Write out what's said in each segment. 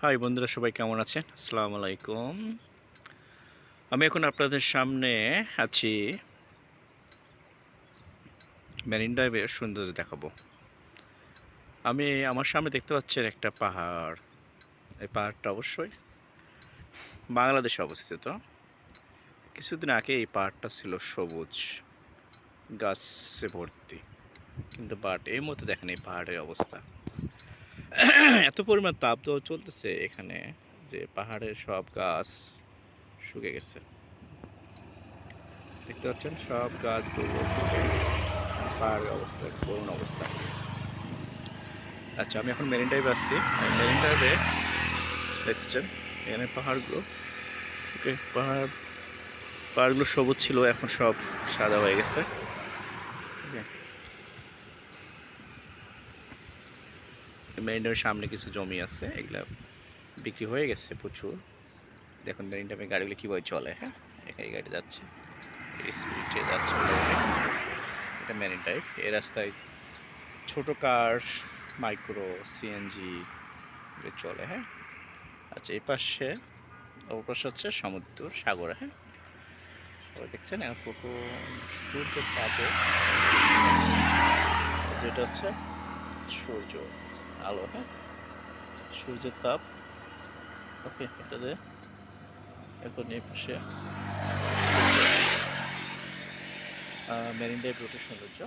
High বন্ধুরা, সবাই কেমন আছেন? আসসালামু আলাইকুম। আমি এখন আপনাদের সামনে আছি, মেরিন ড্রাইভের সৌন্দর্য দেখাবো। আমার সামনে দেখতে পাচ্ছেন একটা পাহাড়। এই পাহাড়টা অবশ্যই বাংলাদেশে অবস্থিত। কিছুদিন আগে এই পাহাড়টা ছিল সবুজ গাছে ভর্তি, কিন্তু এই মুহূর্তে দেখেন এই পাহাড়ের অবস্থা। এত পরিমাণ তাপদাহ চলতেছে এখানে যে পাহাড়ের সব গাছ শুকে গেছে। দেখতে পাচ্ছেন সব গাছগুলো পাহাড়ের অবস্থা, করুণ অবস্থা। আচ্ছা, আমি এখন মেরিন ড্রাইভে আসছি। মেরিন ড্রাইভে দেখছেন এখানে পাহাড়গুলো, ওকে, পাহাড়গুলো সবুজ ছিল, এখন সব সাদা হয়ে গেছে। মেরিন ড্রাইভের সামনে কিছু জমি আছে, এগুলা বিক্রি হয়ে গেছে প্রচুর। দেখুন মেরিন ড্রাইভে গাড়িগুলো কীভাবে চলে। হ্যাঁ, এই গাড়ি যাচ্ছে, স্পিডে যাচ্ছে। এটা মেরিন ড্রাইভ। এই রাস্তায় ছোট কার, মাইক্রো, সিএনজি চলে। হ্যাঁ, আচ্ছা, এই পাশে অপর হচ্ছে সমুদ্র, সাগর। হ্যাঁ, সবাই দেখছেন পুকুর, সূর্যের তাপে, যেটা হচ্ছে সূর্য আলো। হ্যাঁ, সূর্যের তাপ। ওকে, এটাতে এখন এই পাশে মেরিন ড্রাইভ রোডের সৌন্দর্য।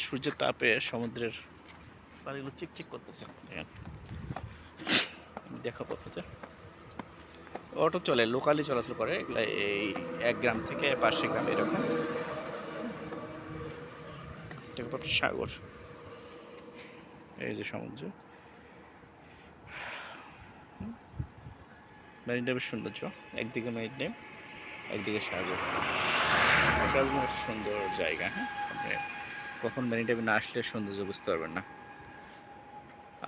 সূর্যের তাপে সমুদ্রের পানিগুলো চিকচিক করতেছে। দেখাবো আপনাদের। অটো চলে, লোকালি চলাচল করে এগুলা, এই এক গ্রাম থেকে পাশে গ্রাম এরকম। সাগর, এই যে সমুদ্র, মেরিন ড্রাইভের সৌন্দর্য। একদিকে মেরিন ড্রাইভ, একদিকে সাগর। অসাধারণ একটা সুন্দর জায়গা। হ্যাঁ, আপনি কখন মেরিন ড্রাইভে না আসলে সৌন্দর্য বুঝতে পারবেন না।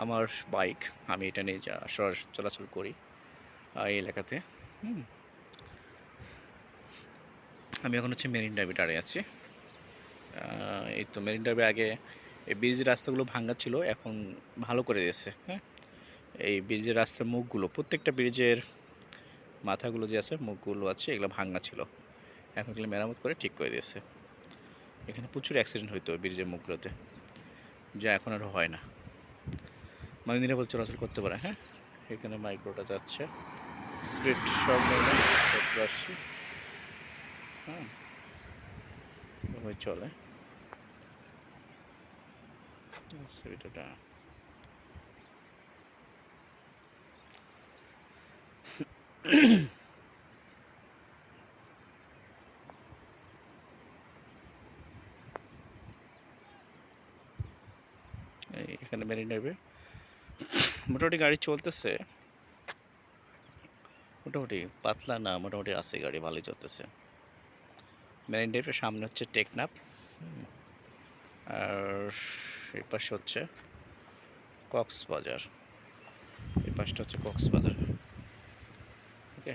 আমার বাইক, আমি এটা নিয়ে চলাচল করি এই এলাকাতে। আমি এখন হচ্ছে মেরিন ড্রাইভে দাঁড়িয়ে আছি। এই তো মেরিন ড্রাইভে আগে এই ব্রিজের রাস্তাগুলো ভাঙা ছিল, এখন ভালো করে দিয়েছে। হ্যাঁ, এই ব্রিজের রাস্তার মুখগুলো, প্রত্যেকটা ব্রিজের মাথাগুলো যে আছে, মুখগুলো আছে, এগুলো ভাঙা ছিল, এখন এগুলো মেরামত করে ঠিক করে দিয়েছে। এখানে প্রচুর অ্যাক্সিডেন্ট হইতো ব্রিজের মুখগুলোতে, যা এখন আর হয় না, মানে নিরাপদ চলাচল করতে পারে। হ্যাঁ, এখানে মাইক্রোটা যাচ্ছে, স্পিড সব আসছে। হ্যাঁ, এভাবে চলে স্পিডটা। এখানে মেরিন ড্রাইভে মোটামুটি গাড়ি চলতেছে, মোটামুটি পাতলা না, মোটামুটি আছে গাড়ি, ভালোই চলতেছে। মেরিন ড্রাইভের সামনে হচ্ছে টেকনাফ, আর এই পাশে হচ্ছে কক্সবাজার। এই পাশটা হচ্ছে কক্সবাজার। ওকে,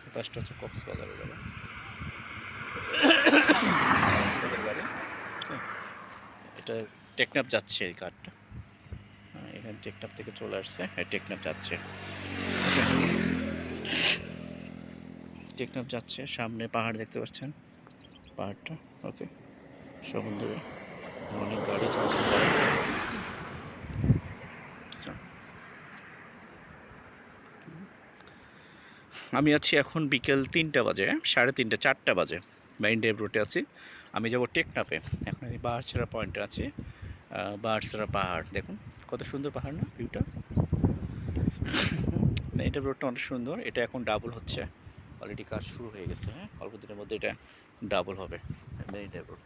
এই পাশটা হচ্ছে কক্সবাজারের গাড়ি। কক্সবাজার গাড়ি, এটা টেকনাফ যাচ্ছে এই কারটা। এখানে টেকনাফ থেকে চলে আসছে, টেকনাফ যাচ্ছে। টেকনাফ যাচ্ছে, সামনে পাহাড় দেখতে পাচ্ছেন, পাহাড়টা। ওকে, সমুদ্রে অনেক গাড়ি চলাচল করে। আমি আছি এখন বিকেল 3টা বাজে, 3:30, 4টা বাজে, মেরিন ড্রাইভ রোডে আছি। আমি যাব টেকনাফে। এখন এই বাহারছড়া পয়েন্টে আছি। বাহারছড়া পাহাড় দেখুন, কত সুন্দর পাহাড় না, ভিউটা। মেরিন ড্রাইভ রোডটা অনেক সুন্দর। এটা এখন ডাবল হচ্ছে, অলরেডি কাজ শুরু হয়ে গেছে। হ্যাঁ, অল্প দিনের মধ্যে এটা ডাবল হবে মেরিন ড্রাইভ রোড।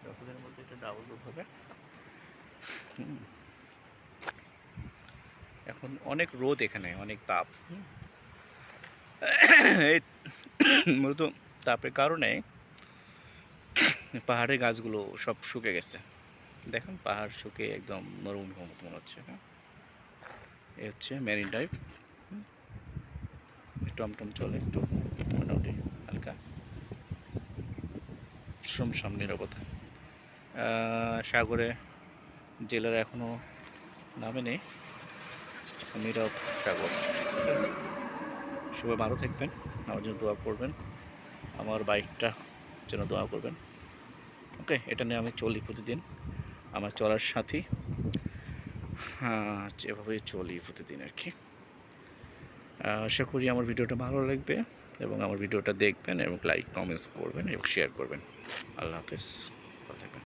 অল্প দিনের মধ্যে এটা ডাবল রোড হবে। এখন অনেক রোদ, এখানে অনেক তাপ। এই মূলত তাপের কারণে পাহাড়ের গাছগুলো সব শুকে গেছে। দেখুন পাহাড় শুকে একদম মরুভূমির মতো মনে হচ্ছে। হ্যাঁ, এ হচ্ছে মেরিন ড্রাইভ। টমটম চলে, একটু মোটামুটি হালকা শুনশান নীরবতা। সাগরে জেলেরা এখনও নামেনি, নীরব সাগর। সবাই ভালো থাকবেন, আমার জন্য দোয়া করবেন, আমার বাইকটা জন্য দোয়া করবেন। ওকে, এটা নিয়ে আমি চলি প্রতিদিন, আমার চলার সাথী। হ্যাঁ, এভাবেই চলি প্রতিদিন আর কি। আশা করি আমার ভিডিওটা ভালো লাগবে এবং আমার ভিডিওটা দেখবেন এবং লাইক কমেন্টস করবেন এবং শেয়ার করবেন। আল্লাহ হাফেজ, ভালো থাকবেন।